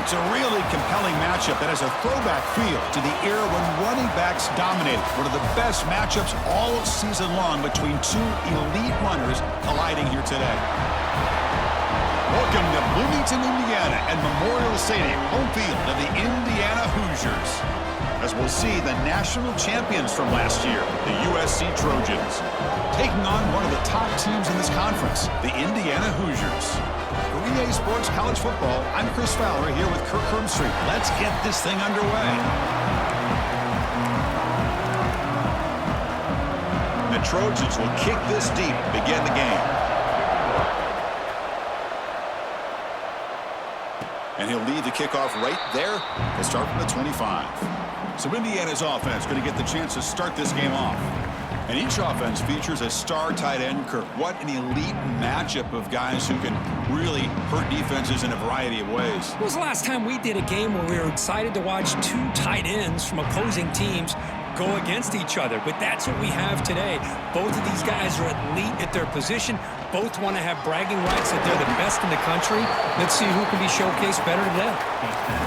It's a really compelling matchup that has a throwback feel to the era when running backs dominated. One of the best matchups all season long between two elite runners colliding here today. Welcome to Bloomington, Indiana, and Memorial Stadium, home field of the Indiana Hoosiers, as we'll see the national champions from last year, the USC Trojans, taking on one of the top teams in this conference, the Indiana Hoosiers. For EA Sports College Football, I'm Chris Fowler here with Kirk Hermstreet. Let's get this thing underway. The Trojans will kick this deep, begin the game. And he'll lead the kickoff right there to start from the 25. So Indiana's offense going to get the chance to start this game off. And each offense features a star tight end, Kirk. What an elite matchup of guys who can really hurt defenses in a variety of ways. When was the last time we did a game where we were excited to watch two tight ends from opposing teams go against each other? But that's what we have today. Both of these guys are elite at their position. Both want to have bragging rights that they're the best in the country. Let's see who can be showcased better today.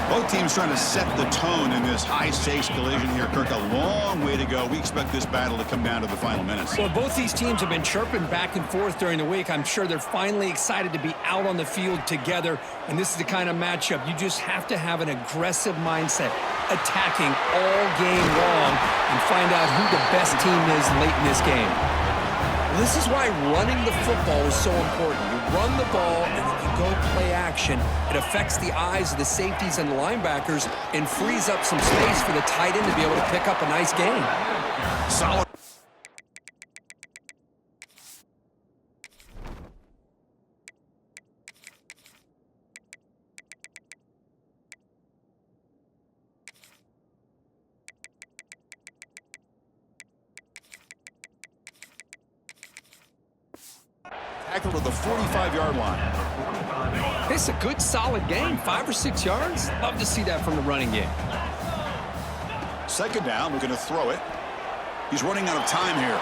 Both teams trying to set the tone in this high-stakes collision here, Kirk. A long way to go. We expect this battle to come down to the final minutes. Well, both these teams have been chirping back and forth during the week. I'm sure they're finally excited to be out on the field together. And this is the kind of matchup you just have to have an aggressive mindset, attacking all game long and find out who the best team is late in this game. This is why running the football is so important. You run the ball and then you go play action. It affects the eyes of the safeties and the linebackers and frees up some space for the tight end to be able to pick up a nice game. Solid. Tackle to the 45-yard line. It's a good, solid game. 5 or 6 yards. Love to see that from the running game. Second down, we're going to throw it. He's running out of time here.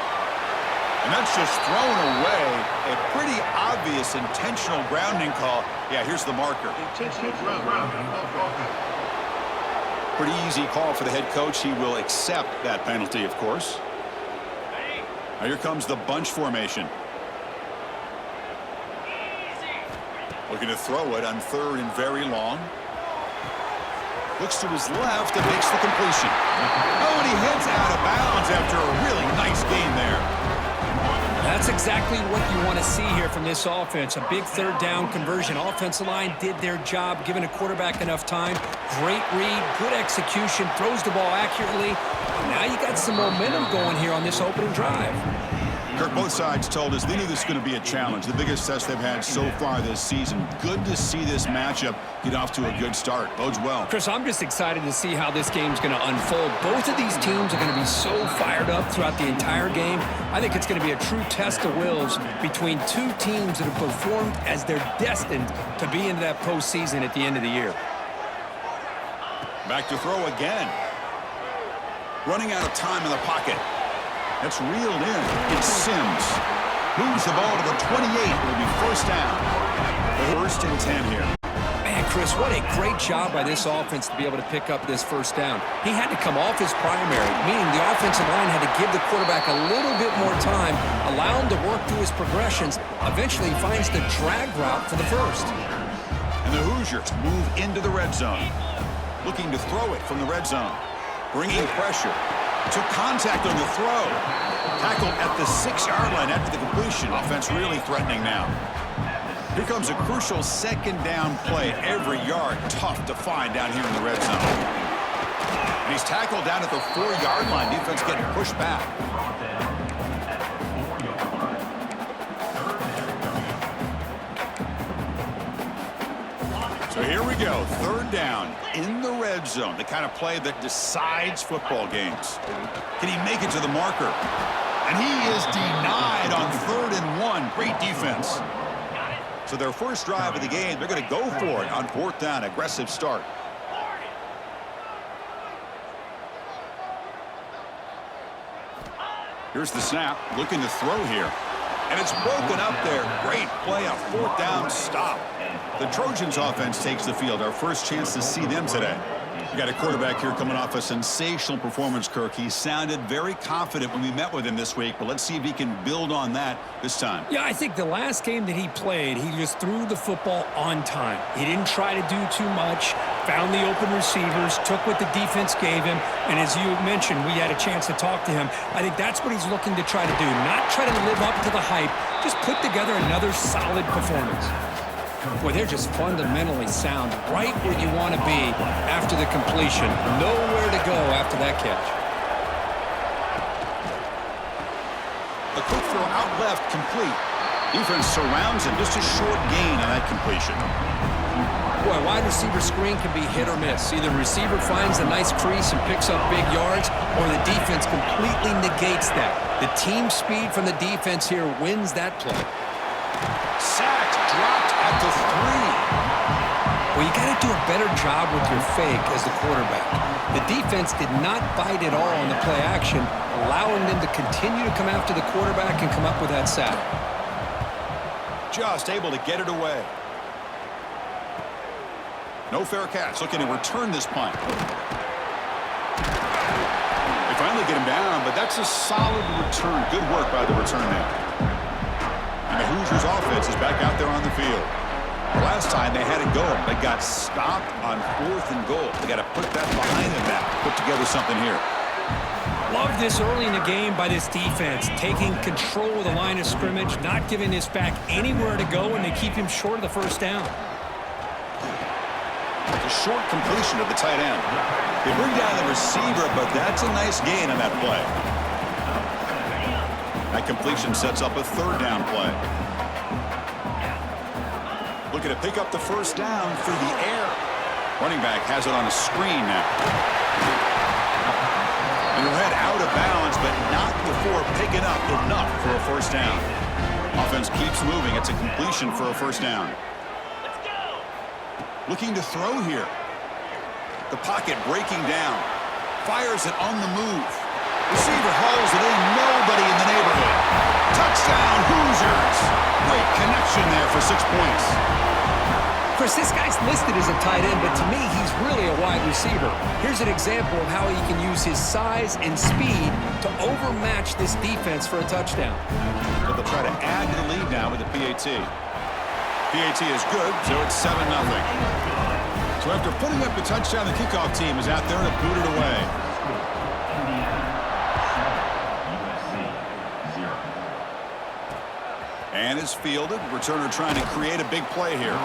And that's just thrown away. A pretty obvious intentional grounding call. Yeah, here's the marker. Pretty easy call for the head coach. He will accept that penalty, of course. Now here comes the bunch formation. Looking to throw it on third and very long. Looks to his left and makes the completion. Oh, and he heads out of bounds after a really nice gain there. That's exactly what you want to see here from this offense. A big third down conversion. Offensive line did their job, giving a quarterback enough time. Great read, good execution, throws the ball accurately. And now you got some momentum going here on this opening drive. Kirk, both sides told us they knew this was going to be a challenge, the biggest test they've had so far this season. Good to see this matchup get off to a good start. Bodes well. Chris, I'm just excited to see how this game's going to unfold. Both of these teams are going to be so fired up throughout the entire game. I think it's going to be a true test of wills between two teams that have performed as they're destined to be in that postseason at the end of the year. Back to throw again. Running out of time in the pocket. That's reeled in. It's Sims. Moves the ball to the 28. It'll be first down. First and 10 here. Man, Chris, what a great job by this offense to be able to pick up this first down. He had to come off his primary, meaning the offensive line had to give the quarterback a little bit more time, allow him to work through his progressions. Eventually, he finds the drag route for the first. And the Hoosiers move into the red zone. Looking to throw it from the red zone. Bringing pressure. Took contact on the throw. Tackled at the 6-yard line after the completion. Offense really threatening now. Here comes a crucial second down play. Every yard tough to find down here in the red zone. And he's tackled down at the 4-yard line. Defense getting pushed back. So here we go, third down in the red zone, the kind of play that decides football games. Can he make it to the marker? And he is denied on 3rd and 1. Great defense. So their first drive of the game, they're going to go for it on 4th down. Aggressive start. Here's the snap, looking to throw here. And it's broken up there. Great play, a 4th down stop. The Trojans offense takes the field. Our first chance to see them today. We got a quarterback here coming off a sensational performance, Kirk. He sounded very confident when we met with him this week, but let's see if he can build on that this time. Yeah, I think the last game that he played, he just threw the football on time. He didn't try to do too much, found the open receivers, took what the defense gave him, and as you mentioned, we had a chance to talk to him. I think that's what he's looking to try to do, not try to live up to the hype, just put together another solid performance. Boy, they're just fundamentally sound, right where you want to be after the completion. Nowhere to go after that catch. A quick throw out left, complete. Defense surrounds him, just a short gain on that completion. Boy, wide receiver screen can be hit or miss. Either the receiver finds a nice crease and picks up big yards, or the defense completely negates that. The team speed from the defense here wins that play. Sacked, dropped at the 3. Well, you got to do a better job with your fake as the quarterback. The defense did not bite at all on the play action, allowing them to continue to come after the quarterback and come up with that sack. Just able to get it away. No fair catch. Looking to return this punt. They finally get him down, but that's a solid return. Good work by the return man. And the Hoosiers offense is back out there on the field. Last time they had it go, they got stopped on 4th and goal. They got to put that behind them now. Put together something here. Love this early in the game by this defense, taking control of the line of scrimmage, not giving this back anywhere to go, and they keep him short of the first down. A short completion of the tight end. They bring down the receiver, but that's a nice gain on that play. That completion sets up a 3rd down play. Looking to pick up the first down through the air. Running back has it on a screen now. And he'll head out of bounds, but not before picking up enough for a first down. Offense keeps moving. It's a completion for a first down. Looking to throw here. The pocket breaking down. Fires it on the move. Receiver hauls it in. Nobody in the neighborhood. Touchdown, Hoosiers. Great connection there for 6 points. Chris, this guy's listed as a tight end, but to me, he's really a wide receiver. Here's an example of how he can use his size and speed to overmatch this defense for a touchdown. But they'll try to add to the lead now with the PAT. PAT is good, so it's 7-0. So after putting up the touchdown, the kickoff team is out there to boot it away. And is fielded. Returner trying to create a big play here.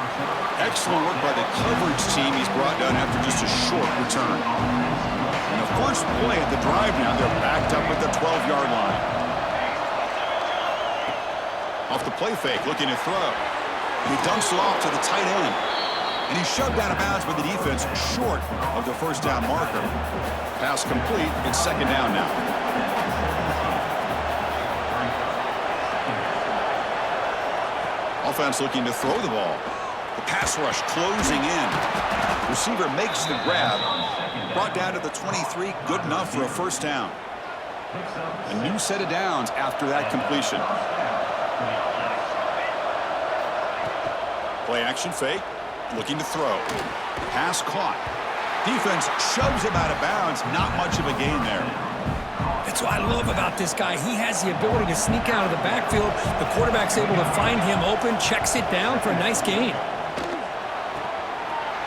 Excellent work by the coverage team he's brought down after just a short return. And the first play at the drive now, they're backed up at the 12-yard line. Off the play fake, looking to throw. And he dumps it off to the tight end. And he's shoved out of bounds by the defense short of the first down marker. Pass complete. It's 2nd down now. Offense looking to throw the ball. The pass rush closing in. Receiver makes the grab. Brought down to the 23. Good enough for a first down. A new set of downs after that completion. Play action fake. Looking to throw. Pass caught. Defense shoves him out of bounds. Not much of a gain there. That's what I love about this guy. He has the ability to sneak out of the backfield. The quarterback's able to find him open, checks it down for a nice gain.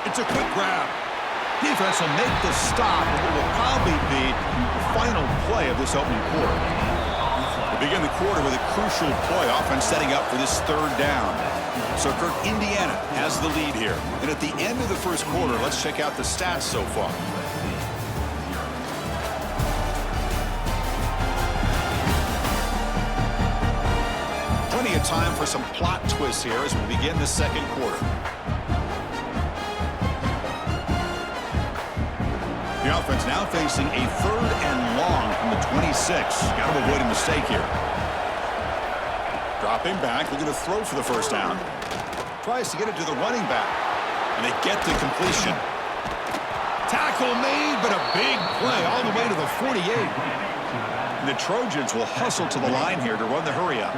It's a quick grab. Defense will make the stop, and it will probably be the final play of this opening quarter. We begin the quarter with a crucial play. Offense setting up for this 3rd down. So, Kirk, Indiana has the lead here. And at the end of the first quarter, let's check out the stats so far. Plenty of time for some plot twists here as we begin the second quarter. The offense now facing a 3rd and long from the 26. Got to avoid a mistake here. Dropping back, looking to throw for the first down. Tries to get it to the running back. And they get the completion. Tackle made, but a big play all the way to the 48. The Trojans will hustle to the line here to run the hurry-up.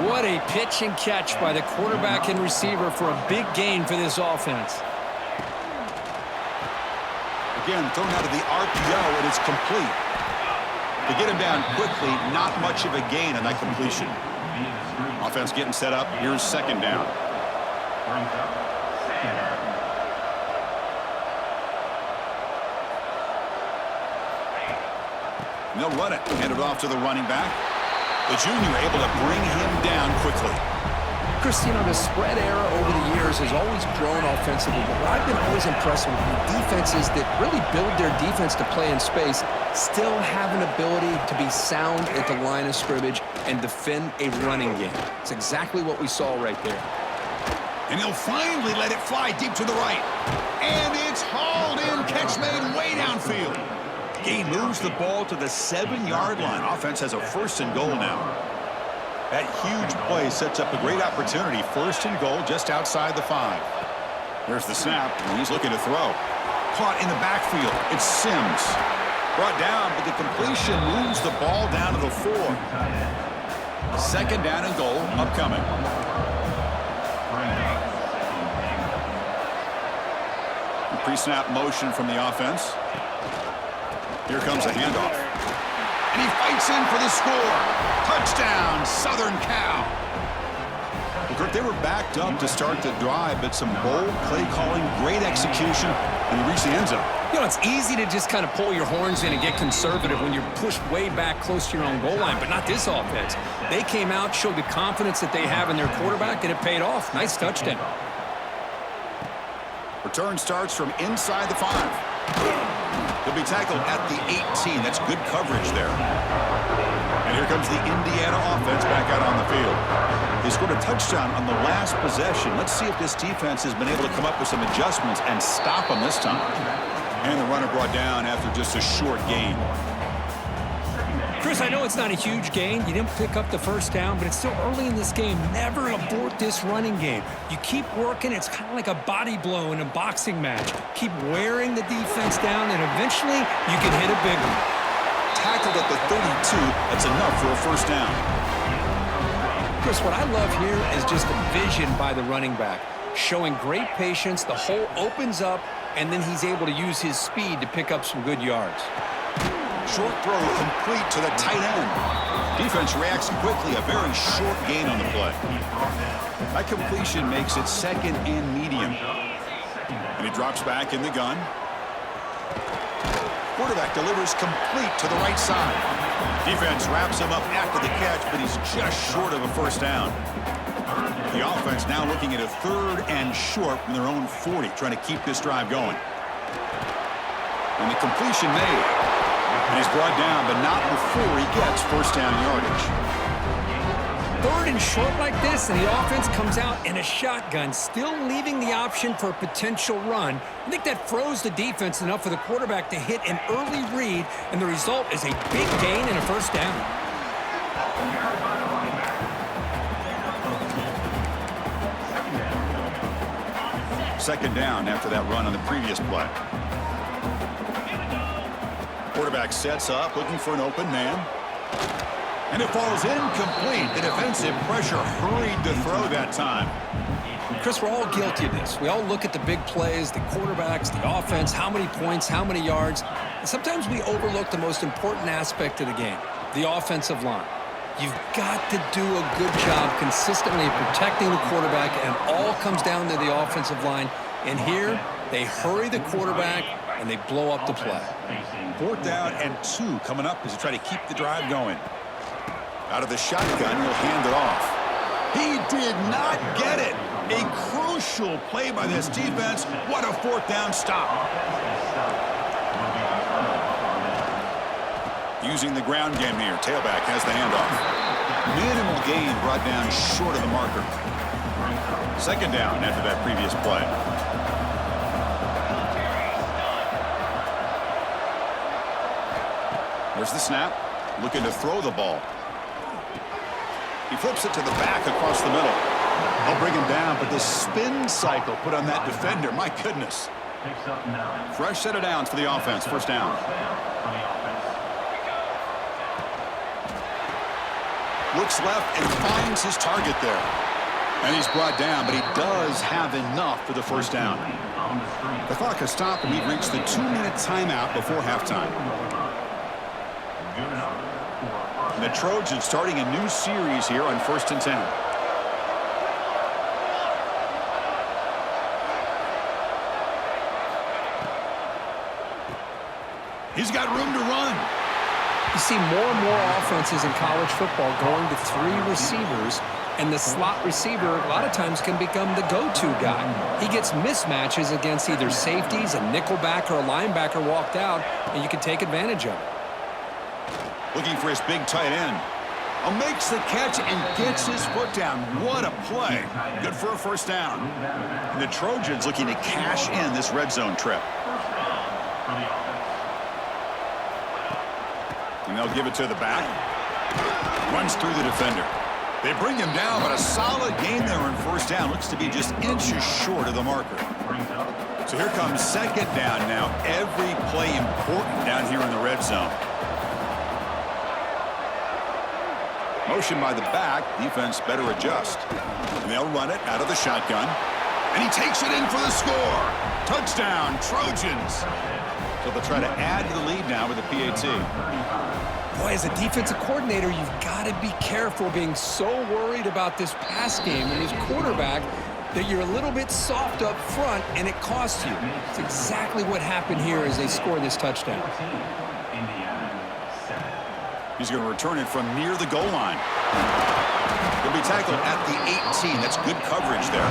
What a pitch and catch by the quarterback and receiver for a big gain for this offense. Again, thrown out of the RPO, and it's complete. To get him down quickly, not much of a gain on that completion. Offense getting set up. Here's second down. They'll run it. Hand it off to the running back. The junior able to bring him down quickly. Chris, you know, the spread era over the years has always grown offensively, but what I've been always impressed with the defenses that really build their defense to play in space still have an ability to be sound at the line of scrimmage and defend a running game. It's exactly what we saw right there. And he'll finally let it fly deep to the right. And it's hauled in. Catch made way downfield. Gain moves the ball to the 7-yard line. Offense has a 1st and goal now. That huge play sets up a great opportunity. 1st and goal just outside the 5. There's the snap, and he's looking to throw. Caught in the backfield. It's Sims. Brought down, but the completion moves the ball down to the 4. 2nd down and goal upcoming. Pre-snap motion from the offense. Here comes a handoff. And he fights in for the score. Touchdown, Southern Cal. Well, Kirk, they were backed up to start the drive, but some bold play calling, great execution, and he reached the end zone. You know, it's easy to just kind of pull your horns in and get conservative when you're pushed way back close to your own goal line, but not this offense. They came out, showed the confidence that they have in their quarterback, and it paid off. Nice touchdown. Return starts from inside the 5. He'll be tackled at the 18. That's good coverage there. And here comes the Indiana offense back out on the field. They scored a touchdown on the last possession. Let's see if this defense has been able to come up with some adjustments and stop them this time. And the runner brought down after just a short gain. Chris, I know it's not a huge gain. You didn't pick up the 1st down, but it's still early in this game. Never abort this running game. You keep working. It's kind of like a body blow in a boxing match. Keep wearing the defense down, and eventually you can hit a big one. Tackled at the 32. That's enough for a 1st down. Chris, what I love here is just the vision by the running back. Showing great patience. The hole opens up, and then he's able to use his speed to pick up some good yards. Short throw complete to the tight end. Defense reacts quickly. A very short gain on the play. That completion makes it 2nd and medium. And he drops back in the gun. Quarterback delivers complete to the right side. Defense wraps him up after the catch, but he's just short of a 1st down. The offense now looking at a 3rd and short from their own 40, trying to keep this drive going. And the completion made. And he's brought down, but not before he gets 1st down yardage. 3rd and short like this, and the offense comes out in a shotgun, still leaving the option for a potential run. I think that froze the defense enough for the quarterback to hit an early read, and the result is a big gain and a 1st down. Second down after that run on the previous play. Quarterback sets up, looking for an open man. And it falls incomplete. The defensive pressure hurried to throw that time. Chris, we're all guilty of this. We all look at the big plays, the quarterbacks, the offense, how many points, how many yards. And sometimes we overlook the most important aspect of the game, the offensive line. You've got to do a good job consistently protecting the quarterback, and it all comes down to the offensive line. And here, they hurry the quarterback, and they blow up the play. 4th down and 2 coming up as they try to keep the drive going. Out of the shotgun, he'll hand it off. He did not get it. A crucial play by this defense. What a 4th down stop. Using the ground game here. Tailback has the handoff. Minimal gain brought down short of the marker. 2nd down after that previous play. There's the snap. Looking to throw the ball. He flips it to the back across the middle. They'll bring him down, but the spin cycle put on that defender. My goodness. Fresh set of downs for the offense. 1st down. Looks left and finds his target there. And he's brought down, but he does have enough for the first down. The clock has stopped, and we've reached the 2-minute timeout before halftime. And the Trojans starting a new series here on 1st and 10. He's got room to run. You see more and more offenses in college football going to 3 receivers, and the slot receiver a lot of times can become the go-to guy. He gets mismatches against either safeties, a nickelback, or a linebacker walked out, and you can take advantage of it. Looking for his big tight end. Makes the catch and gets his foot down. What a play. Good for a first down. And the Trojans looking to cash in this red zone trip. And they'll give it to the back. Runs through the defender. They bring him down, but a solid game there on first down. Looks to be just inches short of the marker. So here comes second down now. Every play important down here in the red zone. Motion by the back. Defense better adjust. And they'll run it out of the shotgun. And he takes it in for the score. Touchdown, Trojans. So they'll try to add to the lead now with a PAT. Boy, as a defensive coordinator, you've got to be careful being so worried about this pass game and his quarterback that you're a little bit soft up front, and it costs you. It's exactly what happened here as they score this touchdown. He's going to return it from near the goal line. He'll be tackled at the 18. That's good coverage there.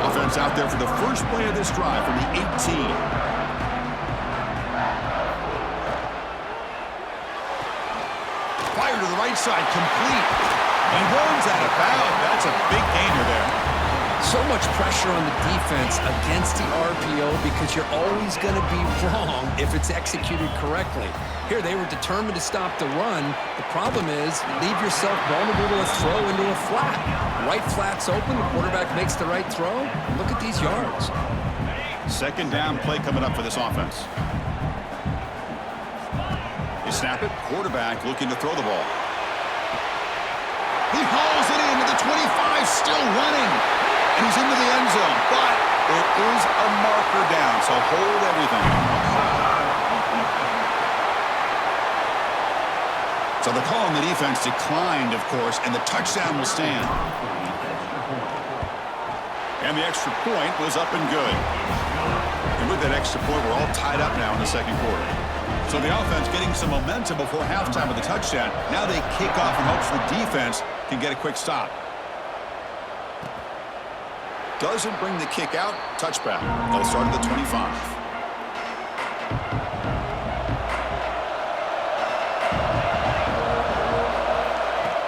Offense out there for the first play of this drive from the 18. Fire to the right side, complete. And runs out of bounds. That's a big gainer there. So much pressure on the defense against the RPO because you're always going to be wrong if it's executed correctly. Here, they were determined to stop the run. The problem is, leave yourself vulnerable to a throw into a flat. Right flat's open, the quarterback makes the right throw. Look at these yards. Second down play coming up for this offense. They snap it, quarterback looking to throw the ball. He hauls it into the 25, still running. And he's into the end zone, but it is a marker down, so hold everything. So the call on the defense declined, of course, and the touchdown will stand. And the extra point was up and good. And with that extra point, we're all tied up now in the second quarter. So the offense getting some momentum before halftime with the touchdown. Now they kick off in hopes the defense can get a quick stop. Doesn't bring the kick out. Touchback. They'll start at the 25.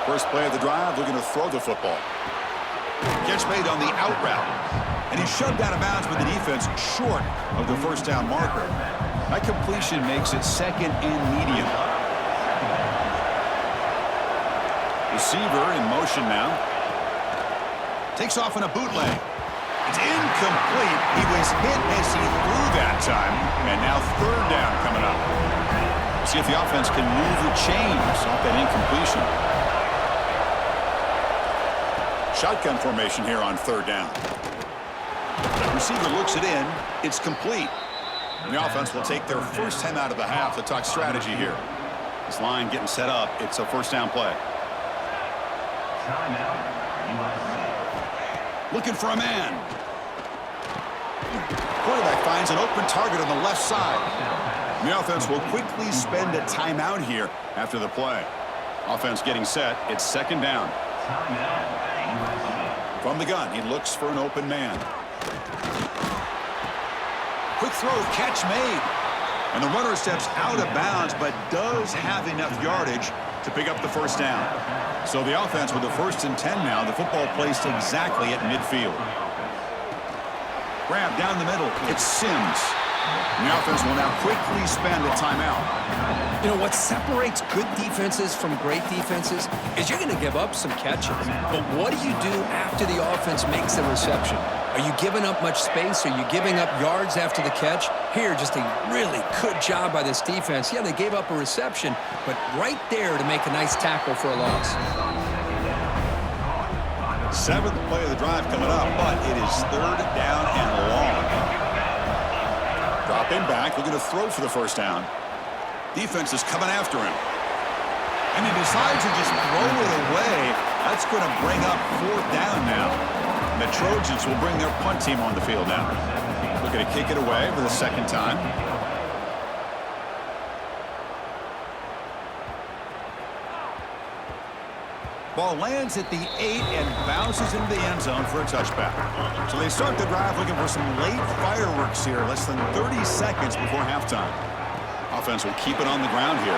First play of the drive, looking to throw the football. Catch made on the out route. And he's shoved out of bounds with the defense short of the first down marker. That completion makes it second and medium. Receiver in motion now. Takes off in a bootleg. It's incomplete. He was hit as he threw that time. And now third down coming up. See if the offense can move the chains off that incompletion. Shotgun formation here on third down. The receiver looks it in. It's complete. And the offense will take their first time out of the half to talk strategy here. This line getting set up. It's a first down play. Looking for a man. Quarterback finds an open target on the left side. And the offense will quickly spend a timeout here after the play. Offense getting set. It's second down. From the gun, he looks for an open man. Quick throw, catch made. And the runner steps out of bounds, but does have enough yardage to pick up the first down. So the offense with the 1st and 10 now, the football placed exactly at midfield. Grab down the middle, it's Sims. And the offense will now quickly spend a timeout. You know, what separates good defenses from great defenses is you're going to give up some catches. But what do you do after the offense makes the reception? Are you giving up much space? Are you giving up yards after the catch? Here, just a really good job by this defense. Yeah, they gave up a reception, but right there to make a nice tackle for a loss. 7th play of the drive coming up, but it is 3rd down and long. Dropping back, looking to throw for the first down. Defense is coming after him. And he decides to just throw it away. That's going to bring up 4th down now. And the Trojans will bring their punt team on the field now. Looking to kick it away for the 2nd time. Ball lands at the 8 and bounces into the end zone for a touchback. So they start the drive looking for some late fireworks here, less than 30 seconds before halftime. Offense will keep it on the ground here.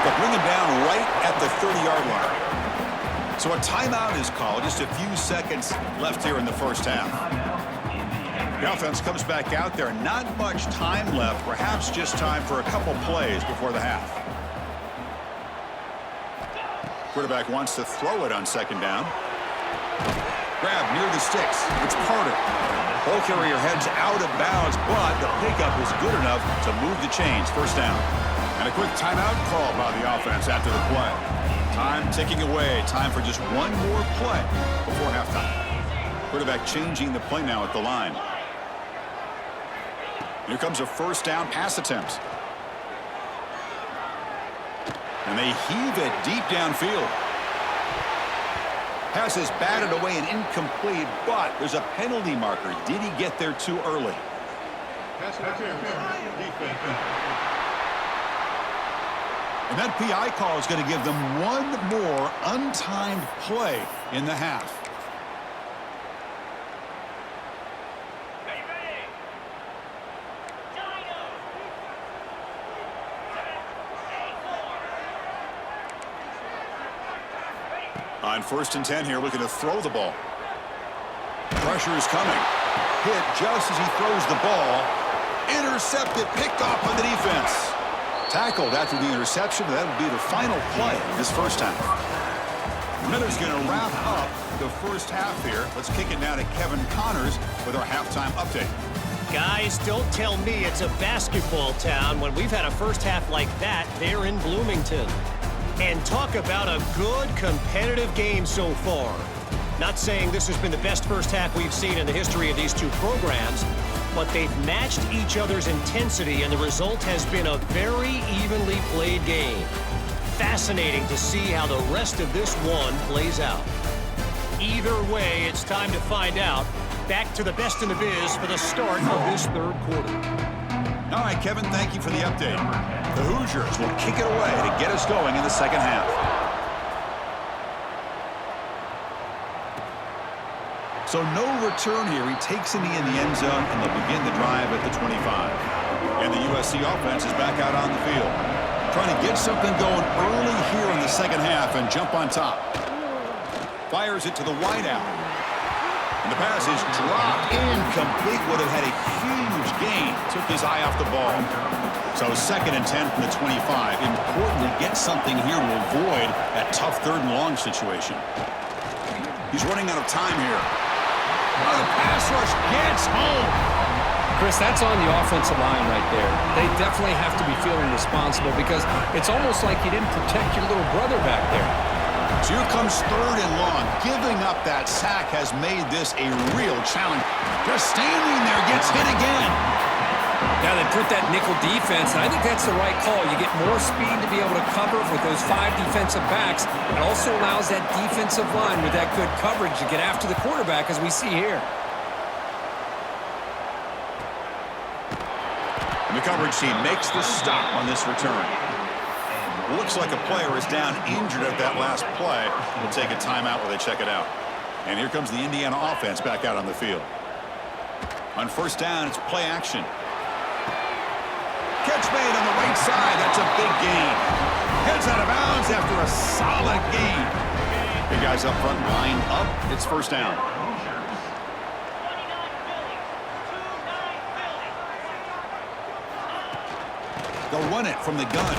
They'll bring him down right at the 30-yard line. So a timeout is called. Just a few seconds left here in the first half. The offense comes back out there. Not much time left. Perhaps just time for a couple plays before the half. Quarterback wants to throw it on 2nd down. Grab near the sticks. It's Carter. Ball carrier heads out of bounds, but the pickup is good enough to move the chains. 1st down. And a quick timeout call by the offense after the play. Time ticking away. Time for just one more play before halftime. Quarterback changing the play now at the line. Here comes a 1st down pass attempt. And they heave it deep downfield. Pass is batted away and incomplete, but there's a penalty marker. Did he get there too early? And that PI call is going to give them one more untimed play in the half. On 1st and 10 here, looking to throw the ball. Pressure is coming. Hit just as he throws the ball. Intercepted, picked off by the defense. Tackled after the interception. That will be the final play of this first half. Miller's going to wrap up the first half here. Let's kick it now to Kevin Connors with our halftime update. Guys, don't tell me it's a basketball town when we've had a first half like that there in Bloomington. And talk about a good competitive game so far. Not saying this has been the best first half we've seen in the history of these two programs, but they've matched each other's intensity, and the result has been a very evenly played game. Fascinating to see how the rest of this one plays out. Either way, it's time to find out. Back to the best in the biz for the start of this 3rd quarter. All right, Kevin, thank you for the update. The Hoosiers will kick it away to get us going in the 2nd half. So no return here. He takes a knee in the end zone, and they'll begin the drive at the 25. And the USC offense is back out on the field, trying to get something going early here in the 2nd half and jump on top. Fires it to the wideout. And the pass is dropped incomplete. Would have had a huge gain. Took his eye off the ball. So 2nd and 10 from the 25. Important to get something here to avoid that tough 3rd and long situation. He's running out of time here. Oh, the pass rush gets home. Chris, that's on the offensive line right there. They definitely have to be feeling responsible because it's almost like you didn't protect your little brother back there. So here comes 3rd and long. Giving up that sack has made this a real challenge. Just standing there, gets hit again. Yeah, they put that nickel defense, and I think that's the right call. You get more speed to be able to cover with those 5 defensive backs. It also allows that defensive line with that good coverage to get after the quarterback, as we see here. And the coverage team makes the stop on this return. Looks like a player is down injured at that last play. We'll take a timeout while they check it out. And here comes the Indiana offense back out on the field. On 1st down, it's play action. Catch made on the right side. That's a big gain. Heads out of bounds after a solid gain. Big guys up front, line up. It's 1st down. They'll run it from the gun.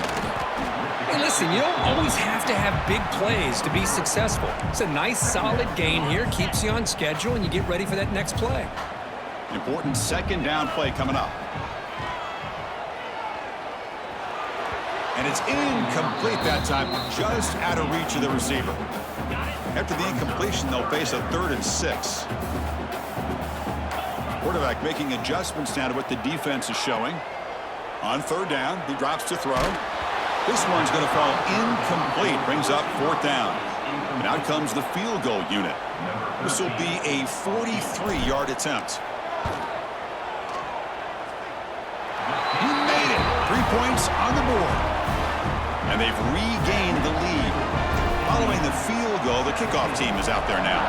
Hey, listen, you don't always have to have big plays to be successful. It's a nice, solid gain here, keeps you on schedule, and you get ready for that next play. Important second down play coming up. And it's incomplete that time, just out of reach of the receiver. After the incompletion, they'll face a 3rd and 6. Quarterback making adjustments now to what the defense is showing. On 3rd down, he drops to throw. This one's going to fall incomplete, brings up 4th down. And out comes the field goal unit. This will be a 43-yard attempt. He made it. 3 points on the board. And they've regained the lead. Following the field goal, the kickoff team is out there now.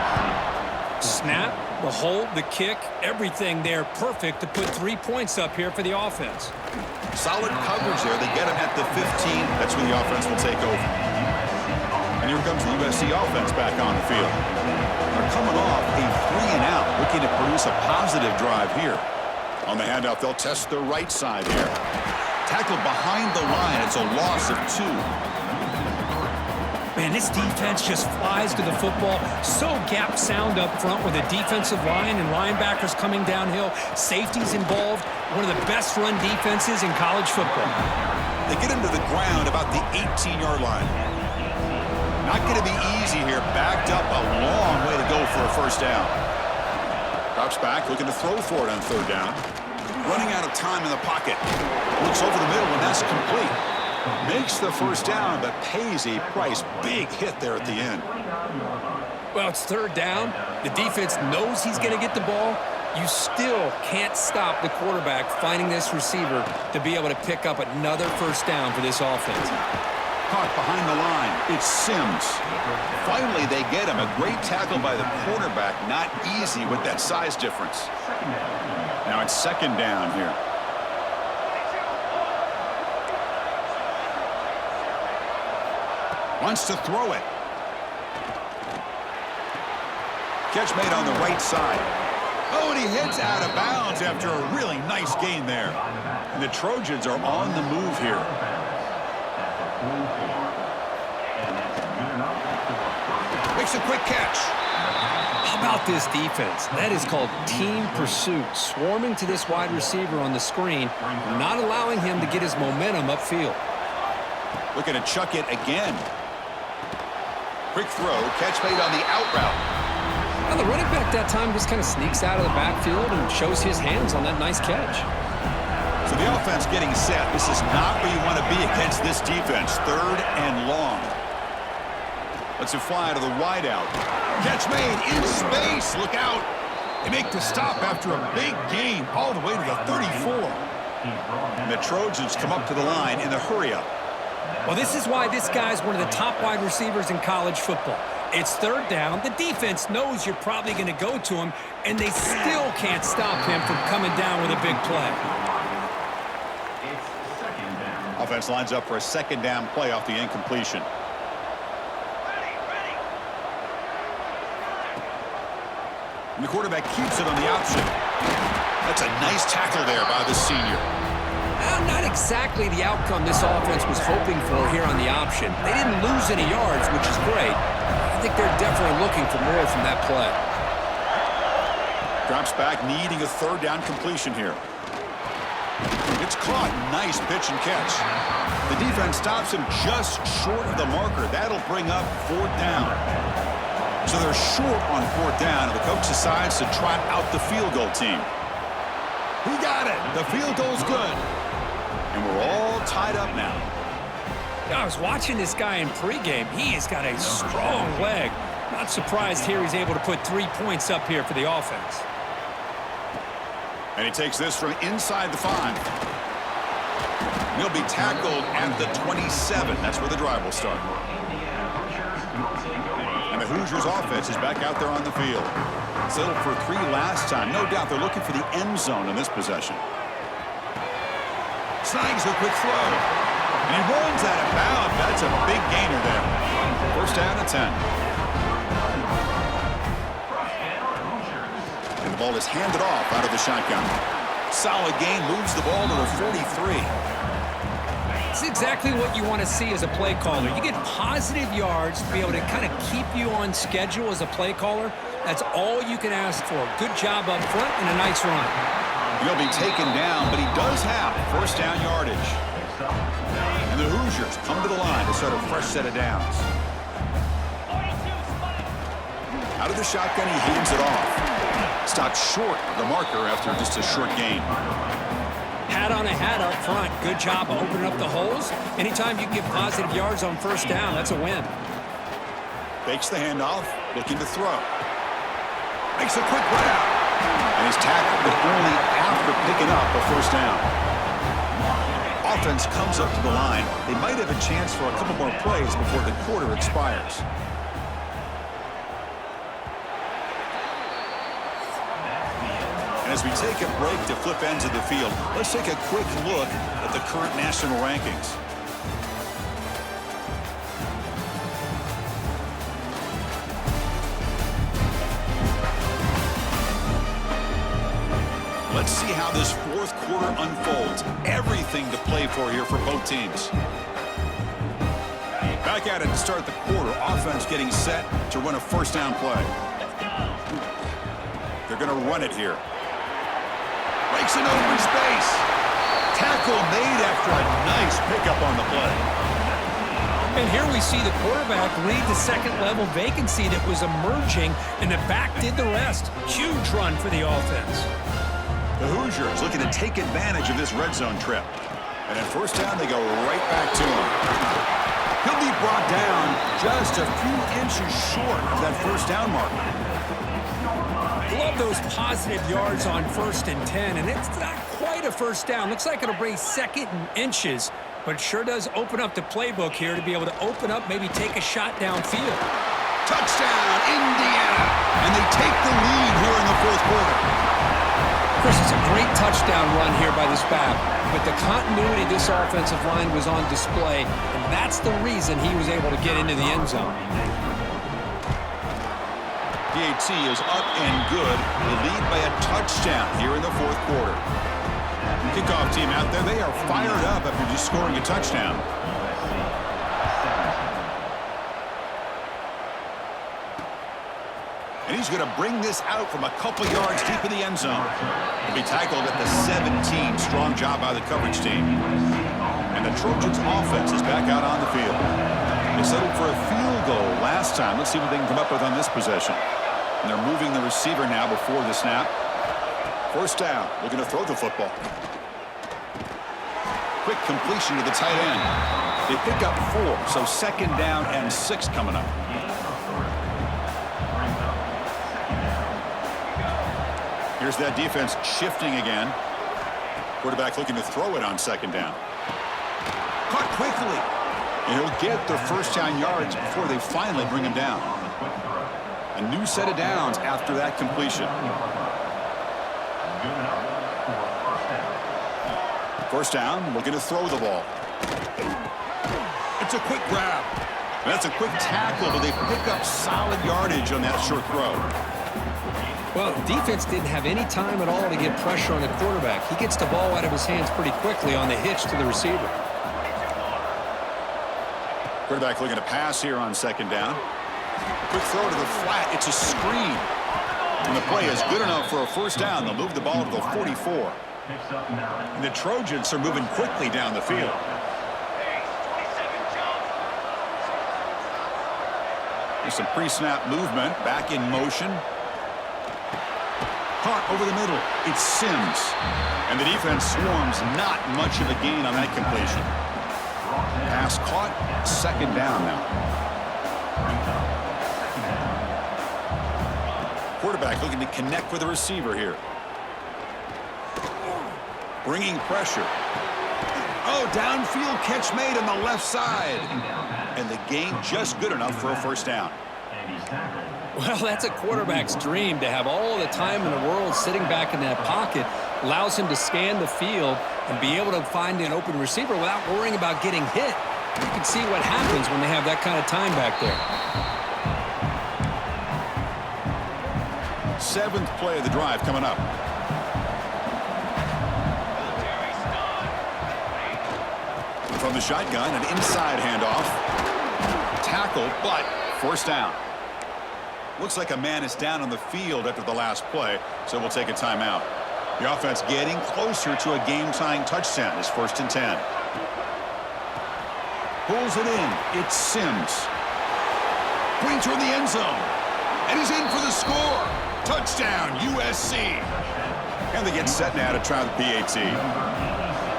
Snap, the hold, the kick, everything there perfect to put 3 points up here for the offense. Solid coverage there. They get him at the 15. That's when the offense will take over. And here comes the USC offense back on the field. They're coming off a 3-and-out, looking to produce a positive drive here. On the handoff, they'll test the right side here. Tackled behind the line. It's a loss of 2. Man, this defense just flies to the football. So gap sound up front with a defensive line and linebackers coming downhill. Safeties involved. One of the best run defenses in college football. They get him to the ground about the 18-yard line. Not going to be easy here. Backed up a long way to go for a 1st down. Drops back, looking to throw for it on 3rd down. Running out of time in the pocket. Looks over the middle, and that's complete. Makes the 1st down, but pays a price. Big hit there at the end. Well, it's 3rd down. The defense knows he's going to get the ball. You still can't stop the quarterback finding this receiver to be able to pick up another 1st down for this offense. Caught behind the line. It's Sims. Finally, they get him. A great tackle by the quarterback. Not easy with that size difference. Now it's 2nd down here. Wants to throw it. Catch made on the right side. Oh, and he hits out of bounds after a really nice gain there. And the Trojans are on the move here. Makes a quick catch. How about this defense? That is called team pursuit. Swarming to this wide receiver on the screen, not allowing him to get his momentum upfield. Looking to chuck it again. Quick throw, catch made on the out route. Now the running back that time just kind of sneaks out of the backfield and shows his hands on that nice catch. So the offense getting set. This is not where you want to be against this defense. 3rd and long. Lets it fly to the wide out. Catch made in space. Look out. They make the stop after a big gain all the way to the 34. And the Trojans come up to the line in the hurry up. Well, this is why this guy's one of the top wide receivers in college football. It's 3rd down. The defense knows you're probably going to go to him, and they still can't stop him from coming down with a big play. Offense lines up for a 2nd down play off the incompletion. And the quarterback keeps it on the option. That's a nice tackle there by the senior. Not exactly the outcome this offense was hoping for here on the option. They didn't lose any yards, which is great. I think they're definitely looking for more from that play. Drops back, needing a 3rd down completion here. It's caught. Nice pitch and catch. The defense stops him just short of the marker. That'll bring up 4th down. So they're short on 4th down, and the coach decides to trot out the field goal team. He got it. The field goal's good. And we're all tied up now. I was watching this guy in pregame. He has got a strong leg. Not surprised here he's able to put 3 points up here for the offense. And he takes this from inside the 5. He'll be tackled at the 27. That's where the drive will start. And the Hoosiers offense is back out there on the field. Settled for 3 last time. No doubt they're looking for the end zone in this possession. Snags a quick throw. And he runs out of bounds. That's a big gainer there. 1st down and 10. And the ball is handed off out of the shotgun. Solid gain, moves the ball to the 43. This is exactly what you want to see as a play caller. You get positive yards to be able to kind of keep you on schedule as a play caller. That's all you can ask for. Good job up front and a nice run. He'll be taken down, but he does have first down yardage. And the Hoosiers come to the line to start a fresh set of downs. Out of the shotgun, he hands it off. Stopped short of the marker after just a short gain. Hat on a hat up front. Good job of opening up the holes. Anytime you get positive yards on first down, that's a win. Fakes the handoff, looking to throw. Makes a quick run out. And he's tackled, but only after picking up a first down. Offense comes up to the line. They might have a chance for a couple more plays before the quarter expires. As we take a break to flip ends of the field, let's take a quick look at the current national rankings. Let's see how this fourth quarter unfolds. Everything to play for here for both teams. Back at it to start the quarter. Offense getting set to run a first down play. They're going to run it here. Breaks an open space. Tackle made after a nice pickup on the play. And here we see the quarterback read the second-level vacancy that was emerging, and the back did the rest. Huge run for the offense. The Hoosiers looking to take advantage of this red zone trip. And at first down, they go right back to him. He'll be brought down just a few inches short of that first down mark. Love those positive yards on 1st and 10, and it's not quite a first down. Looks like it'll bring second and inches, but it sure does open up the playbook here to be able to open up, maybe take a shot downfield. Touchdown, Indiana! And they take the lead here in the fourth quarter. Chris, it's a great touchdown run here by this back, but the continuity of this offensive line was on display, and that's the reason he was able to get into the end zone. PAT is up and good. They lead by a touchdown here in the fourth quarter. Kickoff team out there, they are fired up after just scoring a touchdown. And he's going to bring this out from a couple yards deep in the end zone. He'll be tackled at the 17. Strong job by the coverage team. And the Trojans offense is back out on the field. They settled for a field goal last time. Let's see what they can come up with on this possession. And they're moving the receiver now before the snap. First down, looking to throw the football. Quick completion to the tight end. They pick up 4, so second down and 6 coming up. Here's that defense shifting again. Quarterback looking to throw it on second down. Caught quickly. And he'll get the first down yards before they finally bring him down. A new set of downs after that completion. First down, looking to throw the ball. It's a quick grab. That's a quick tackle, but they pick up solid yardage on that short throw. Well, defense didn't have any time at all to get pressure on the quarterback. He gets the ball out of his hands pretty quickly on the hitch to the receiver. Quarterback looking to pass here on second down. Quick throw to the flat. It's a screen. And the play is good enough for a first down. They'll move the ball to the 44. And the Trojans are moving quickly down the field. There's some pre-snap movement. Back in motion. Caught over the middle. It's Sims. And the defense swarms. Not much of a gain on that completion. Pass caught. Second down now. Quarterback looking to connect with the receiver here. Bringing pressure. Oh, downfield catch made on the left side. And the gain just good enough for a first down. Well, that's a quarterback's dream to have all the time in the world sitting back in that pocket. Allows him to scan the field and be able to find an open receiver without worrying about getting hit. You can see what happens when they have that kind of time back there. 7th play of the drive coming up. From the shotgun, an inside handoff. Tackle, but forced down. Looks like a man is down on the field after the last play, so we'll take a timeout. The offense getting closer to a game-tying touchdown. It's 1st and 10. Pulls it in. It's Sims. Going toward the end zone. And he's in for the score. Touchdown, USC. And they get set now to try the PAT.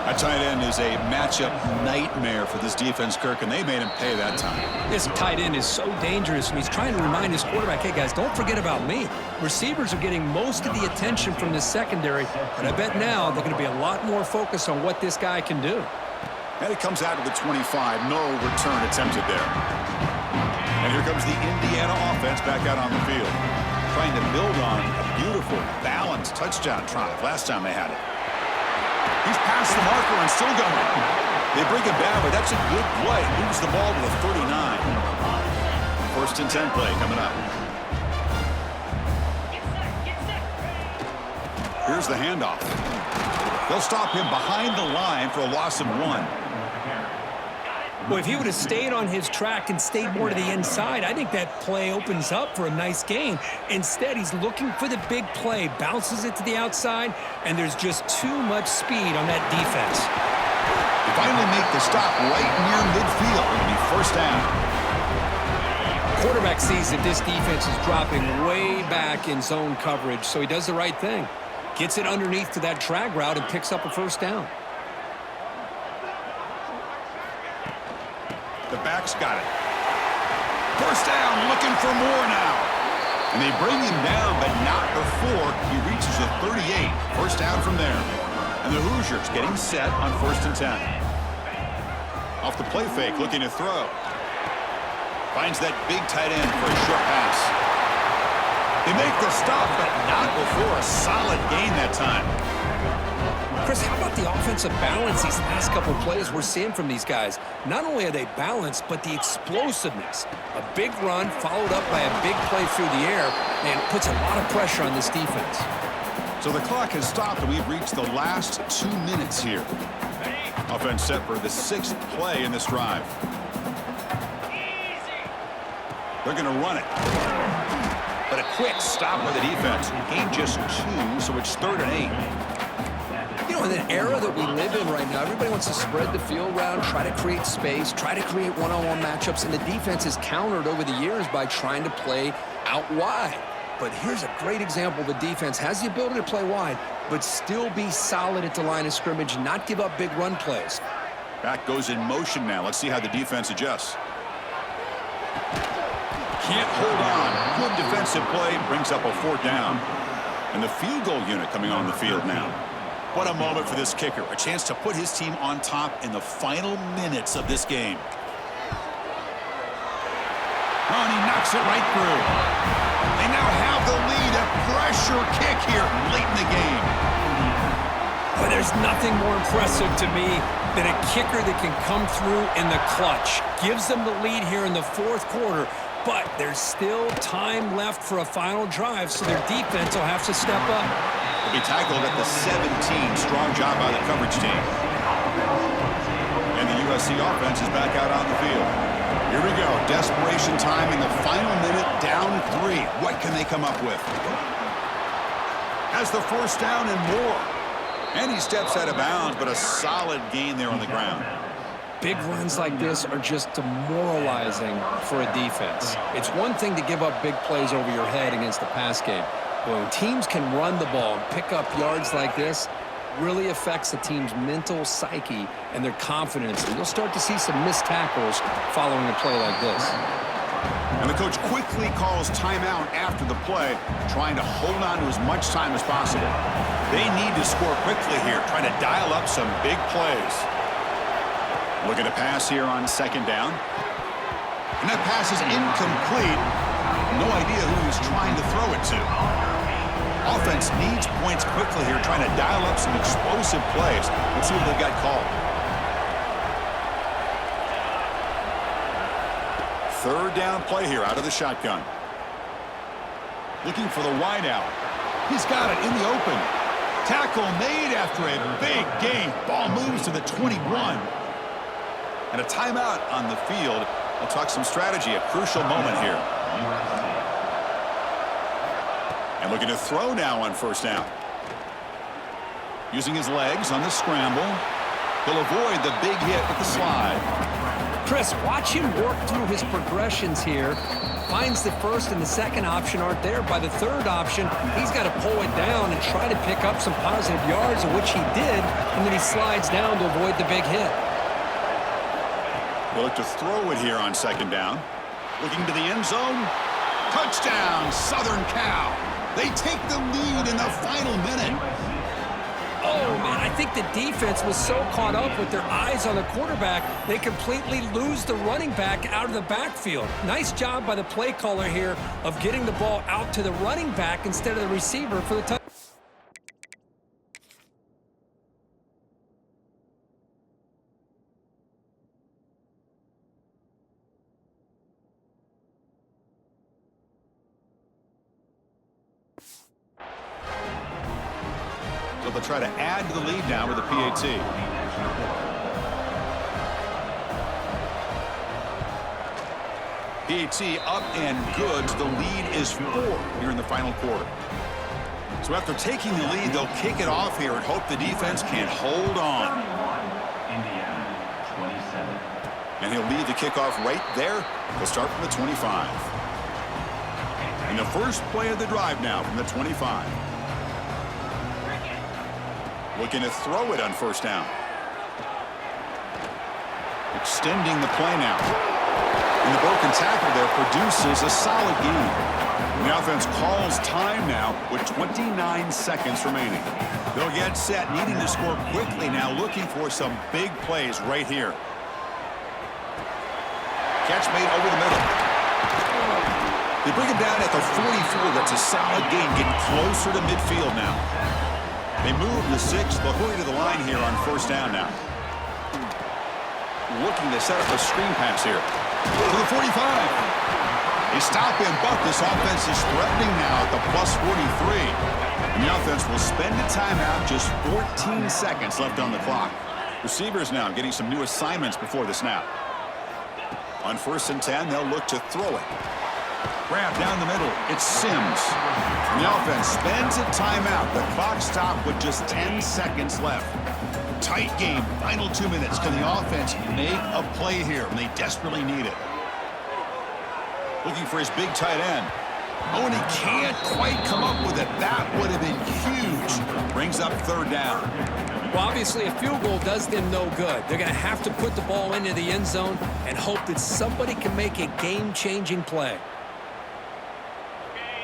A tight end is a matchup nightmare for this defense, Kirk, and they made him pay that time. This tight end is so dangerous, and he's trying to remind his quarterback, hey, guys, don't forget about me. Receivers are getting most of the attention from this secondary, but I bet now they're going to be a lot more focused on what this guy can do. And it comes out to the 25. No return attempted there. And here comes the Indiana offense back out on the field, trying to build on a beautiful, balanced touchdown drive last time they had it. He's past the marker and still going. They bring him down, but that's a good play. Moves the ball to the 39. 1st and 10 play coming up. Here's the handoff. They'll stop him behind the line for a loss of 1. Well, if he would have stayed on his track and stayed more to the inside, I think that play opens up for a nice gain. Instead, he's looking for the big play, bounces it to the outside, and there's just too much speed on that defense. They finally make the stop right near midfield. It'll be 1st down. Quarterback sees that this defense is dropping way back in zone coverage, so he does the right thing. Gets it underneath to that drag route and picks up a 1st down. The back's got it. 1st down, looking for more now. And they bring him down, but not before he reaches the 38. 1st down from there. And the Hoosiers getting set on 1st and 10. Off the play fake, looking to throw. Finds that big tight end for a short pass. They make the stop, but not before a solid gain that time. Chris, how about the offensive balance these last couple plays we're seeing from these guys? Not only are they balanced, but the explosiveness. A big run followed up by a big play through the air, and puts a lot of pressure on this defense. So the clock has stopped, and we've reached the last 2 minutes here. Offense set for the 6th play in this drive. They're going to run it. But a quick stop by the defense. Gain just 2, so it's 3rd and 8. You know, in an era that we live in right now, everybody wants to spread the field around, try to create space, try to create one-on-one matchups, and the defense is countered over the years by trying to play out wide. But here's a great example. The defense has the ability to play wide, but still be solid at the line of scrimmage, not give up big run plays. Back goes in motion now. Let's see how the defense adjusts. Can't hold on. Good defensive play. Brings up a 4th down. And the field goal unit coming on the field now. What a moment for this kicker. A chance to put his team on top in the final minutes of this game. Oh, and he knocks it right through. They now have the lead. A pressure kick here late in the game. But there's nothing more impressive to me than a kicker that can come through in the clutch. Gives them the lead here in the 4th quarter, but there's still time left for a final drive, so their defense will have to step up. Will be tackled at the 17. Strong job by the coverage team. And the USC offense is back out on the field. Here we go. Desperation time in the final minute. Down 3. What can they come up with? Has the 1st down and more. And he steps out of bounds, but a solid gain there on the ground. Big runs like this are just demoralizing for a defense. It's one thing to give up big plays over your head against the pass game. When teams can run the ball and pick up yards like this, really affects the team's mental psyche and their confidence. And you'll start to see some missed tackles following a play like this. And the coach quickly calls timeout after the play, trying to hold on to as much time as possible. They need to score quickly here, trying to dial up some big plays. Looking to pass here on 2nd down. And that pass is incomplete. No idea who he's trying to throw it to. Offense needs points quickly here, trying to dial up some explosive plays. Let's see what they've got called. 3rd down play here out of the shotgun. Looking for the wideout. He's got it in the open. Tackle made after a big gain. Ball moves to the 21. And a timeout on the field. We'll talk some strategy, a crucial moment here. And looking to throw now on first down. Using his legs on the scramble. He'll avoid the big hit with the slide. Chris, watch him work through his progressions here. Finds the first and the second option aren't there. By the third option, he's got to pull it down and try to pick up some positive yards, which he did, and then he slides down to avoid the big hit. We'll look to throw it here on second down. Looking to the end zone. Touchdown, Southern Cal. They take the lead in the final minute. Oh, man, I think the defense was so caught up with their eyes on the quarterback, they completely lose the running back out of the backfield. Nice job by the play caller here of getting the ball out to the running back instead of the receiver for the touchdown. So they'll try to add to the lead now with a PAT. PAT up and good. The lead is 4 here in the final quarter. So after taking the lead, they'll kick it off here and hope the defense can hold on. Indiana, 27. And he'll lead the kickoff right there. They'll start from the 25. And the first play of the drive now from the 25. Looking to throw it on first down. Extending the play now. And the broken tackle there produces a solid gain. And the offense calls time now with 29 seconds remaining. They'll get set, needing to score quickly now, looking for some big plays right here. Catch made over the middle. They bring it down at the 44. That's a solid gain, getting closer to midfield now. They move the 6. They'll hurry to the line here on first down now. Looking to set up a screen pass here. To the 45. They stop him, but this offense is threatening now at the plus 43. And the offense will spend a timeout, just 14 seconds left on the clock. Receivers now getting some new assignments before the snap. On first and 10, they'll look to throw it. Grab down the middle. It's Sims. And the offense spends a timeout. The clock stopped with just 10 seconds left. Tight game. Final 2 minutes. Can the offense make a play here? And they desperately need it. Looking for his big tight end. Oh, and he can't quite come up with it. That would have been huge. Brings up third down. Well, obviously, a field goal does them no good. They're going to have to put the ball into the end zone and hope that somebody can make a game-changing play.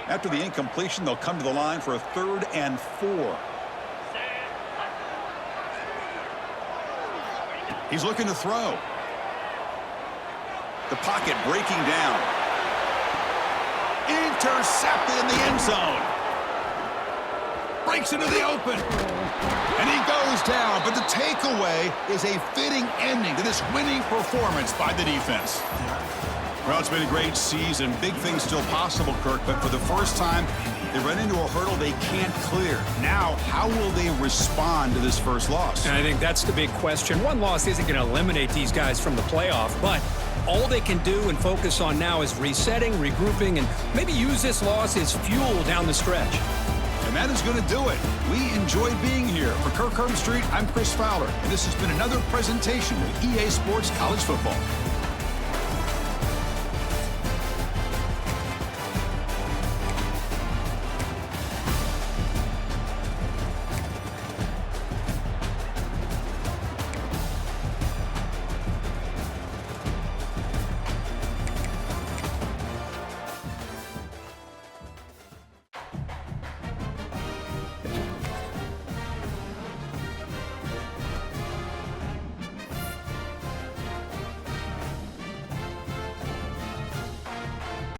After the incompletion, they'll come to the line for a 3rd and 4. He's looking to throw. The pocket breaking down. Intercepted in the end zone. Breaks into the open. And he goes down. But the takeaway is a fitting ending to this winning performance by the defense. Well, it's been a great season. Big things still possible, Kirk, but for the first time, they run into a hurdle they can't clear. Now, how will they respond to this first loss? And I think that's the big question. One loss isn't going to eliminate these guys from the playoff, but all they can do and focus on now is resetting, regrouping, and maybe use this loss as fuel down the stretch. And that is going to do it. We enjoyed being here. For Kirk Street, I'm Chris Fowler, and this has been another presentation of EA Sports College Football.